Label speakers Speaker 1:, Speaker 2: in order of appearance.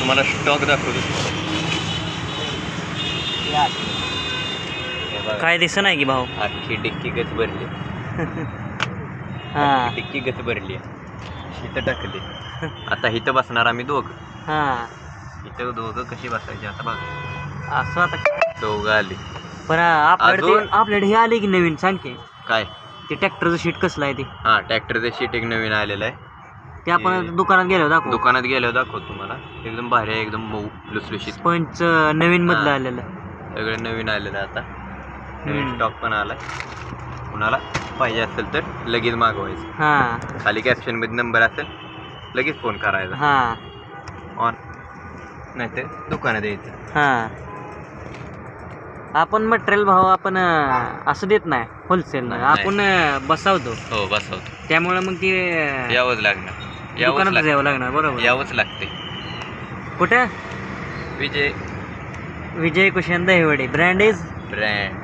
Speaker 1: तुम्हाला स्टॉक दाखवतो. हे बघा,
Speaker 2: काय दिसत नाही की भाऊ.
Speaker 1: अख्खी डिक्की गच भरली.
Speaker 2: हा
Speaker 1: डिक्की गच भरली. इथं टाकली. आता इथं बसणार आम्ही दोघं.
Speaker 2: हा
Speaker 1: इथं दोघं कशी बसायची आता बघा.
Speaker 2: असं आता
Speaker 1: दोघं आली.
Speaker 2: पण आपल्याकडे
Speaker 1: अजून-
Speaker 2: आपल्याकडे हे आले की नवीन सांग की
Speaker 1: काय
Speaker 2: ते ट्रॅक्टरचं शीट कसलं आहे ते.
Speaker 1: हा, ट्रॅक्टरचं शीट एक नवीन आलेलं आहे.
Speaker 2: ते आपण दुकानात गेलो दाखवू.
Speaker 1: दुकानात गेल्यावर दाखवतो तुम्हाला. एकदम भारी आहे, एकदम मऊ लुसलुशीत.
Speaker 2: पंच नवीन मधलं
Speaker 1: हा.
Speaker 2: आलेलं.
Speaker 1: सगळं नवीन आलेलं आहे आता. नवीन
Speaker 2: हम्म.
Speaker 1: स्टॉक पण आलाय. कुणाला पाहिजे असेल तर लगेच मागवायचं.
Speaker 2: हा
Speaker 1: खाली कॅप्शन मध्ये नंबर असेल, लगेच फोन करायचा.
Speaker 2: हा
Speaker 1: ऑन नाहीतर दुकानात यायचं.
Speaker 2: हा आपण मटेरियल भाव आपण असं देत नाही होलसेल
Speaker 1: नाही.
Speaker 2: आपण बसावतो.
Speaker 1: हो, बसवतो.
Speaker 2: त्यामुळे मग ते
Speaker 1: यावंच लागणार.
Speaker 2: दुकानातच यावं लागणार. बरोबर.
Speaker 1: यावंच लागते.
Speaker 2: कुठं
Speaker 1: Vijay
Speaker 2: Vijay cushion दहिवडे brand is
Speaker 1: brand